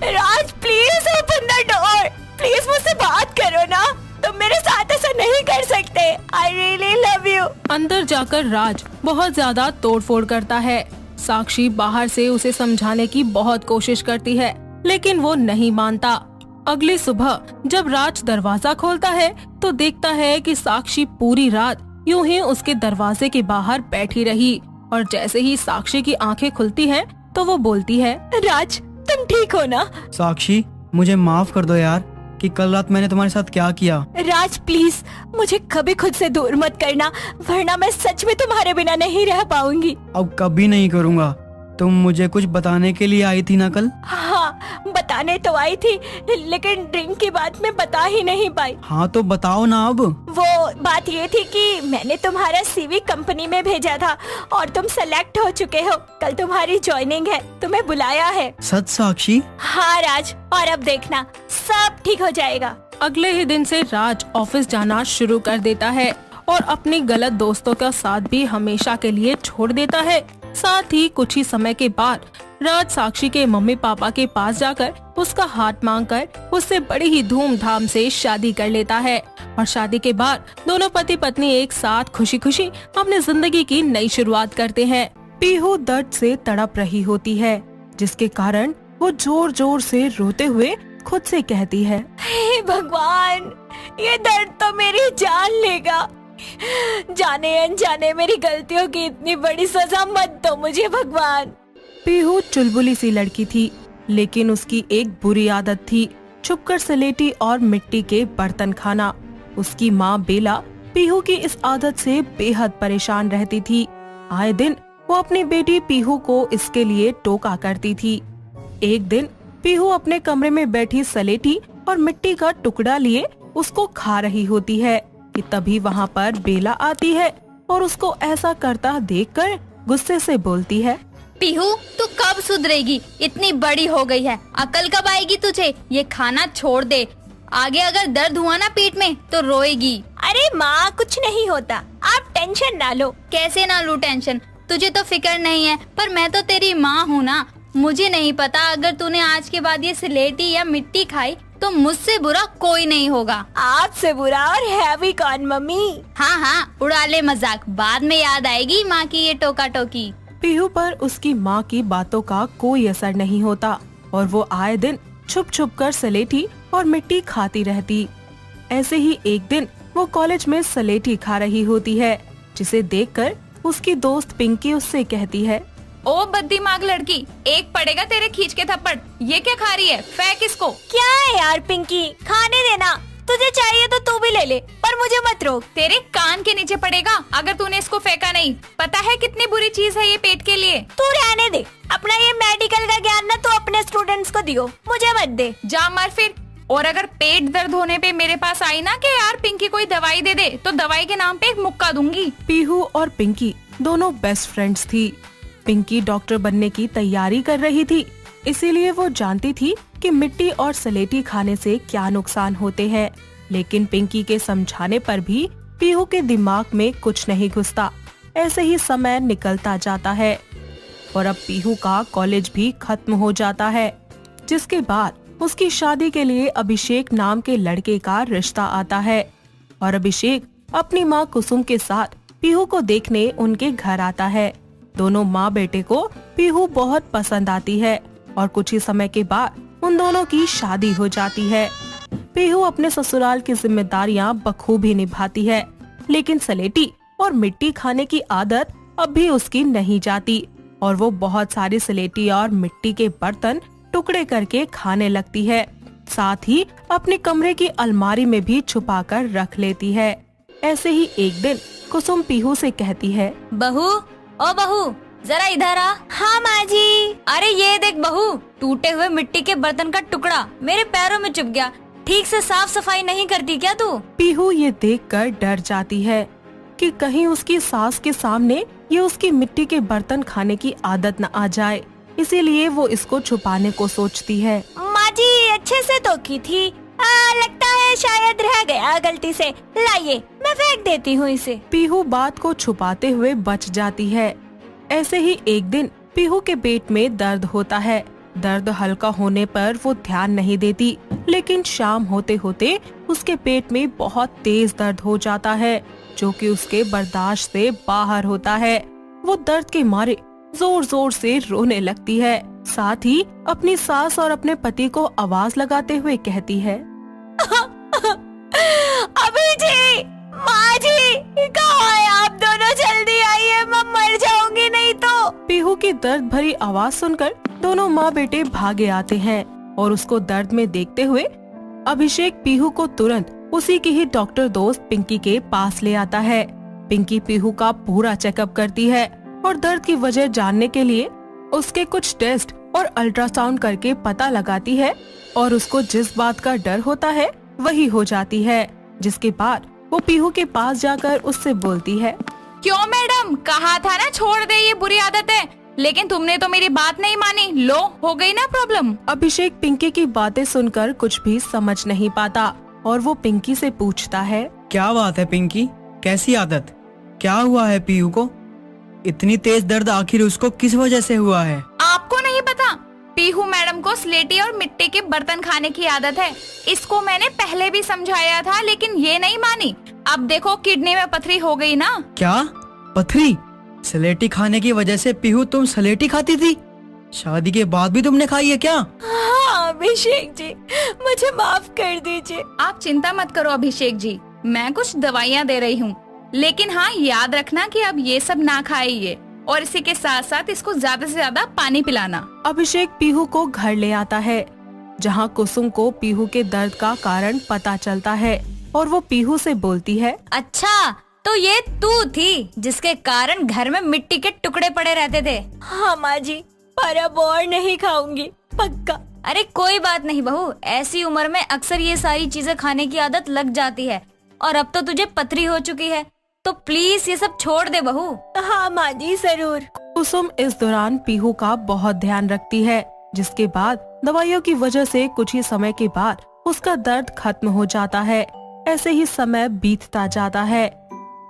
Raj, please open the door. Please मुझसे बात करो ना, तुम मेरे साथ ऐसा नहीं कर सकते। I really love you. अंदर जाकर राज बहुत ज्यादा तोड़फोड़ करता है। साक्षी बाहर से उसे समझाने की बहुत कोशिश करती है, लेकिन वो नहीं मानता। अगली सुबह जब राज दरवाजा खोलता है तो देखता है कि साक्षी पूरी रात यूं ही उसके दरवाजे के बाहर बैठी रही और जैसे ही साक्षी की आंखें खुलती हैं तो वो बोलती है, राज, तुम ठीक हो ना? साक्षी, मुझे माफ कर दो यार कि कल रात मैंने तुम्हारे साथ क्या किया। राज, प्लीज मुझे कभी खुद से दूर मत करना, वरना मैं सच में तुम्हारे बिना नहीं रह पाऊंगी। अब कभी नहीं करूँगा। तुम मुझे कुछ बताने के लिए आई थी ना कल? हाँ, बताने तो आई थी, लेकिन ड्रिंक की बात मैं बता ही नहीं पाई। हाँ तो बताओ ना अब। वो बात ये थी कि मैंने तुम्हारा सीवी कंपनी में भेजा था और तुम सेलेक्ट हो चुके हो। कल तुम्हारी ज्वाइनिंग है, तुम्हें बुलाया है। सच साक्षी? हाँ राज, और अब देखना सब ठीक हो जाएगा। अगले ही दिन से राज ऑफिस जाना शुरू कर देता है और अपनी गलत दोस्तों का साथ भी हमेशा के लिए छोड़ देता है। साथ ही कुछ ही समय के बाद राज साक्षी के मम्मी पापा के पास जाकर उसका हाथ मांगकर उससे बड़ी ही धूमधाम से शादी कर लेता है और शादी के बाद दोनों पति पत्नी एक साथ खुशी खुशी अपनी जिंदगी की नई शुरुआत करते हैं। पीहू दर्द से तड़प रही होती है, जिसके कारण वो जोर जोर से रोते हुए खुद से कहती है, हे भगवान, ये दर्द तो मेरी जान लेगा। जाने अनजाने मेरी गलतियों की इतनी बड़ी सजा मत दो मुझे भगवान। पीहू चुलबुली सी लड़की थी, लेकिन उसकी एक बुरी आदत थी, छुपकर स्लेटी और मिट्टी के बर्तन खाना। उसकी माँ बेला पीहू की इस आदत से बेहद परेशान रहती थी। आए दिन वो अपनी बेटी पीहू को इसके लिए टोका करती थी। एक दिन पीहू अपने कमरे में बैठी स्लेटी और मिट्टी का टुकड़ा लिए उसको खा रही होती है कि तभी वहाँ पर बेला आती है और उसको ऐसा करता देखकर गुस्से से बोलती है, पीहू तू कब सुधरेगी? इतनी बड़ी हो गई है, अकल कब आएगी तुझे? ये खाना छोड़ दे, आगे अगर दर्द हुआ ना पीठ में तो रोएगी। अरे माँ, कुछ नहीं होता, आप टेंशन ना लो। कैसे ना लूं टेंशन? तुझे तो फिक्र नहीं है, पर मैं तो तेरी माँ हूँ ना। मुझे नहीं पता, अगर तूने आज के बाद ये स्लेटी या मिट्टी खाई तो मुझसे बुरा कोई नहीं होगा। आपसे बुरा और हैवी कौन मम्मी? हाँ हाँ, उड़ा ले मजाक, बाद में याद आएगी माँ की ये टोका टोकी। पीहू पर उसकी माँ की बातों का कोई असर नहीं होता और वो आए दिन छुप छुप कर स्लेटी और मिट्टी खाती रहती। ऐसे ही एक दिन वो कॉलेज में स्लेटी खा रही होती है, जिसे देखकर उसकी दोस्त पिंकी उससे कहती है, ओ बददिमाग लड़की, एक पड़ेगा तेरे खींच के थप्पड़। ये क्या खा रही है? फेंक इसको। क्या है यार पिंकी, खाने देना। तुझे चाहिए तो तू भी ले ले, पर मुझे मत रोक। तेरे कान के नीचे पड़ेगा अगर तूने इसको फेंका नहीं। पता है कितनी बुरी चीज है ये पेट के लिए। तू रहने दे, अपना ये मेडिकल का ज्ञान ना तो अपने स्टूडेंट्स को दियो, मुझे मत दे। जा मर फिर। और अगर पेट दर्द होने पे मेरे पास आई ना कि यार पिंकी कोई दवाई दे दे, तो दवाई के नाम पे एक मुक्का दूंगी। पीहू और पिंकी दोनों बेस्ट फ्रेंड्स थी। पिंकी डॉक्टर बनने की तैयारी कर रही थी, इसीलिए वो जानती थी कि मिट्टी और स्लेटी खाने से क्या नुकसान होते हैं, लेकिन पिंकी के समझाने पर भी पीहू के दिमाग में कुछ नहीं घुसता। ऐसे ही समय निकलता जाता है और अब पीहू का कॉलेज भी खत्म हो जाता है, जिसके बाद उसकी शादी के लिए अभिषेक नाम के लड़के का रिश्ता आता है और अभिषेक अपनी माँ कुसुम के साथ पीहू को देखने उनके घर आता है। दोनों माँ बेटे को पीहू बहुत पसंद आती है और कुछ ही समय के बाद उन दोनों की शादी हो जाती है। पीहू अपने ससुराल की जिम्मेदारियाँ बखूबी निभाती है, लेकिन स्लेटी और मिट्टी खाने की आदत अब भी उसकी नहीं जाती और वो बहुत सारी स्लेटी और मिट्टी के बर्तन टुकड़े करके खाने लगती है। साथ ही अपने कमरे की अलमारी में भी छुपा कर रख लेती है। ऐसे ही एक दिन कुसुम पीहू से कहती है, बहू, ओ बहू, जरा इधर आ। हाँ माँ जी। अरे ये देख बहू, टूटे हुए मिट्टी के बर्तन का टुकड़ा मेरे पैरों में चुभ गया। ठीक से साफ सफाई नहीं करती क्या तू? पीहू ये देखकर डर जाती है कि कहीं उसकी सास के सामने ये उसकी मिट्टी के बर्तन खाने की आदत न आ जाए, इसीलिए वो इसको छुपाने को सोचती है। माँ जी अच्छे से तो की थी, लगता है शायद रह गया गलती से। लाइए मैं फेंक देती हूँ इसे। पीहू बात को छुपाते हुए बच जाती है। ऐसे ही एक दिन पीहू के पेट में दर्द होता है। दर्द हल्का होने पर वो ध्यान नहीं देती, लेकिन शाम होते होते उसके पेट में बहुत तेज दर्द हो जाता है, जो कि उसके बर्दाश्त से बाहर होता है। वो दर्द के मारे जोर जोर से रोने लगती है, साथ ही अपनी सास और अपने पति को आवाज लगाते हुए कहती है, अभी जी, माँ जी, कहाँ है आप दोनों? जल्दी आइए, मैं मर जाऊंगी नहीं तो। पीहू की दर्द भरी आवाज सुनकर दोनों माँ बेटे भागे आते हैं और उसको दर्द में देखते हुए अभिषेक पीहू को तुरंत उसी की ही डॉक्टर दोस्त पिंकी के पास ले आता है। पिंकी पीहू का पूरा चेकअप करती है और दर्द की वजह जानने के लिए उसके कुछ टेस्ट और अल्ट्रासाउंड करके पता लगाती है और उसको जिस बात का डर होता है वही हो जाती है। जिसके बाद वो पीहू के पास जाकर उससे बोलती है, क्यों मैडम, कहा था ना छोड़ दे ये बुरी आदत है, लेकिन तुमने तो मेरी बात नहीं मानी। लो, हो गई ना प्रॉब्लम। अभिषेक पिंकी की बातें सुनकर कुछ भी समझ नहीं पाता और वो पिंकी से पूछता है, क्या बात है पिंकी, कैसी आदत, क्या हुआ है पीहू को? इतनी तेज दर्द आखिर उसको किस वजह से हुआ है? आपको नहीं पता, पीहू मैडम को स्लेटी और मिट्टी के बर्तन खाने की आदत है। इसको मैंने पहले भी समझाया था लेकिन ये नहीं मानी। अब देखो किडनी में पथरी हो गई ना। क्या पथरी? सलेटी खाने की वजह से पीहू तुम सलेटी खाती थी? शादी के बाद भी तुमने खाई है क्या? हाँ अभिषेक जी, मुझे माफ कर दीजिए। आप चिंता मत करो अभिषेक जी, मैं कुछ दवाइयाँ दे रही हूँ, लेकिन हाँ याद रखना कि अब ये सब ना खाइए और इसी के साथ साथ इसको ज्यादा से ज्यादा पानी पिलाना। अभिषेक पीहू को घर ले आता है जहाँ कुसुम को पीहू के दर्द का कारण पता चलता है और वो पीहू से बोलती है, अच्छा तो ये तू थी जिसके कारण घर में मिट्टी के टुकड़े पड़े रहते थे। हाँ माँ जी, पर अब और नहीं खाऊंगी, पक्का। अरे कोई बात नहीं बहू, ऐसी उम्र में अक्सर ये सारी चीजें खाने की आदत लग जाती है और अब तो तुझे पथरी हो चुकी है, तो प्लीज ये सब छोड़ दे बहू। हाँ माँ जी जरूर। कुसुम इस दौरान पीहू का बहुत ध्यान रखती है, जिसके बाद दवाइयों की वजह से कुछ ही समय के बाद उसका दर्द खत्म हो जाता है। ऐसे ही समय बीतता जाता है।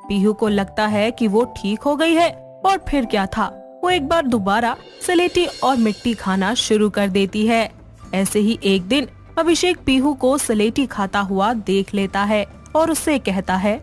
पीहू को लगता है कि वो ठीक हो गई है और फिर क्या था, वो एक बार दोबारा सलेटी और मिट्टी खाना शुरू कर देती है। ऐसे ही एक दिन अभिषेक पीहू को सलेटी खाता हुआ देख लेता है और उससे कहता है,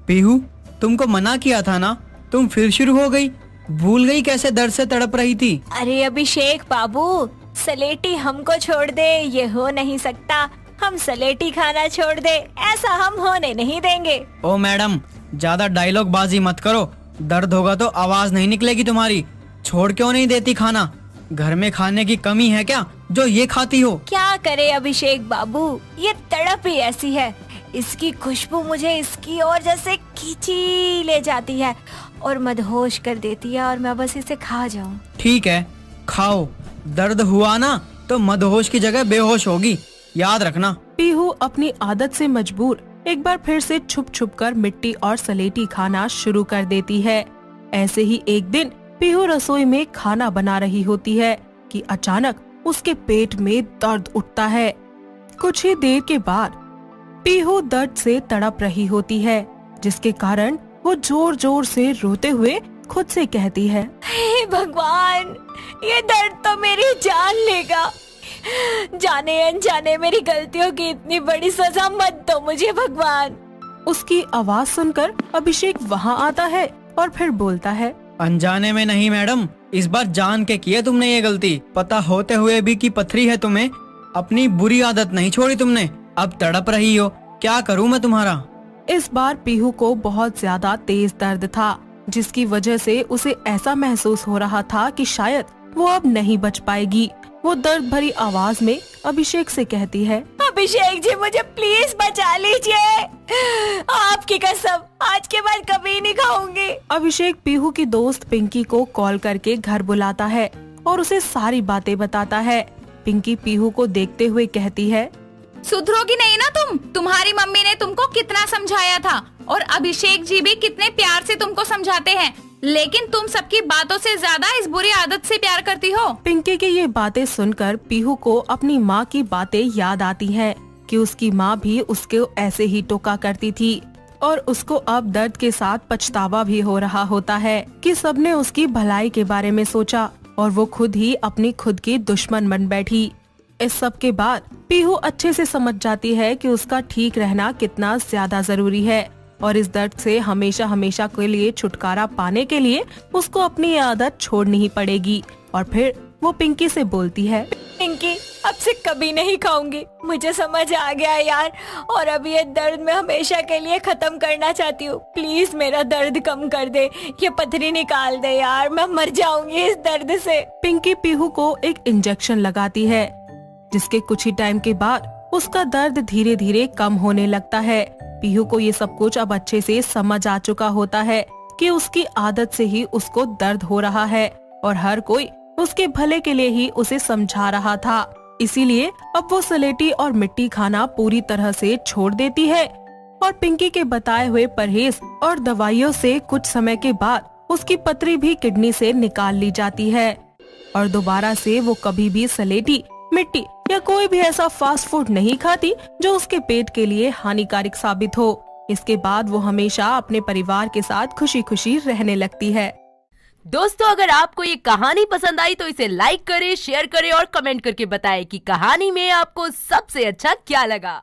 पीहू तुमको मना किया था ना, तुम फिर शुरू हो गई, भूल गई कैसे दर्द से तड़प रही थी? अरे अभिषेक बाबू, सलेटी हमको छोड़ दे, ये हो नहीं सकता। हम सलेटी खाना छोड़ दे, ऐसा हम होने नहीं देंगे। ओ मैडम, ज्यादा डायलॉग बाजी मत करो, दर्द होगा तो आवाज नहीं निकलेगी तुम्हारी। छोड़ क्यों नहीं देती खाना? घर में खाने की कमी है क्या जो ये खाती हो? क्या करे अभिषेक बाबू, ये तड़प ही ऐसी है। इसकी खुशबू मुझे इसकी और जैसे खींची ले जाती है और मदहोश कर देती है और मैं बस इसे खा जाऊं। ठीक है, खाओ, दर्द हुआ ना तो मदहोश की जगह बेहोश होगी, याद रखना। पीहू अपनी आदत से मजबूर एक बार फिर से छुप छुप कर मिट्टी और सलेटी खाना शुरू कर देती है। ऐसे ही एक दिन पीहू रसोई में खाना बना रही होती है कि अचानक उसके पेट में दर्द उठता है। कुछ ही देर के बाद पीहू दर्द से तड़प रही होती है, जिसके कारण वो जोर जोर से रोते हुए खुद से कहती है, हे भगवान, ये दर्द तो मेरी जान लेगा। जाने अनजाने मेरी गलतियों की इतनी बड़ी सजा मत दो मुझे भगवान। उसकी आवाज सुनकर अभिषेक वहाँ आता है और फिर बोलता है, अनजाने में नहीं मैडम, इस बार जान के किया तुमने ये गलती। पता होते हुए भी कि पथरी है तुम्हें, अपनी बुरी आदत नहीं छोड़ी तुमने, अब तड़प रही हो, क्या करूँ मैं तुम्हारा? इस बार पीहू को बहुत ज्यादा तेज दर्द था, जिसकी वजह से उसे ऐसा महसूस हो रहा था कि शायद वो अब नहीं बच पाएगी। वो दर्द भरी आवाज में अभिषेक से कहती है, अभिषेक जी मुझे प्लीज बचा लीजिए, आपकी कसम आज के बाद कभी नहीं खाऊंगी। अभिषेक पीहू की दोस्त पिंकी को कॉल करके घर बुलाता है और उसे सारी बातें बताता है। पिंकी पीहू को देखते हुए कहती है, सुधरोगी नहीं ना तुम? तुम्हारी मम्मी ने तुमको कितना समझाया था और अभिषेक जी भी कितने प्यार से तुमको समझाते हैं, लेकिन तुम सबकी बातों से ज्यादा इस बुरी आदत से प्यार करती हो। पिंकी की ये बातें सुनकर पीहू को अपनी माँ की बातें याद आती हैं कि उसकी माँ भी उसको ऐसे ही टोका करती थी और उसको अब दर्द के साथ पछतावा भी हो रहा होता है कि सबने उसकी भलाई के बारे में सोचा और वो खुद ही अपनी खुद की दुश्मन बन बैठी। इस सब के बाद पीहू अच्छे से समझ जाती है कि उसका ठीक रहना कितना ज्यादा जरूरी है और इस दर्द से हमेशा हमेशा के लिए छुटकारा पाने के लिए उसको अपनी ये आदत छोड़नी ही पड़ेगी। और फिर वो पिंकी से बोलती है, पिंकी अब से कभी नहीं खाऊंगी, मुझे समझ आ गया यार, और अब ये दर्द मैं हमेशा के लिए खत्म करना चाहती हूँ। प्लीज मेरा दर्द कम कर दे, ये पथरी निकाल दे यार, मैं मर जाऊंगी इस दर्द से। पिंकी पीहू को एक इंजेक्शन लगाती है, जिसके कुछ ही टाइम के बाद उसका दर्द धीरे धीरे कम होने लगता है। पीहू को ये सब कुछ अब अच्छे से समझ आ चुका होता है कि उसकी आदत से ही उसको दर्द हो रहा है और हर कोई उसके भले के लिए ही उसे समझा रहा था। इसीलिए अब वो सलेटी और मिट्टी खाना पूरी तरह से छोड़ देती है और पिंकी के बताए हुए परहेज और दवाइयों से कुछ समय के बाद उसकी पथरी भी किडनी से निकाल ली जाती है और दोबारा से वो कभी भी सलेटी, मिट्टी या कोई भी ऐसा फास्ट फूड नहीं खाती जो उसके पेट के लिए हानिकारक साबित हो। इसके बाद वो हमेशा अपने परिवार के साथ खुशी खुशी रहने लगती है। दोस्तों, अगर आपको ये कहानी पसंद आई तो इसे लाइक करें, शेयर करें और कमेंट करके बताएं कि कहानी में आपको सबसे अच्छा क्या लगा।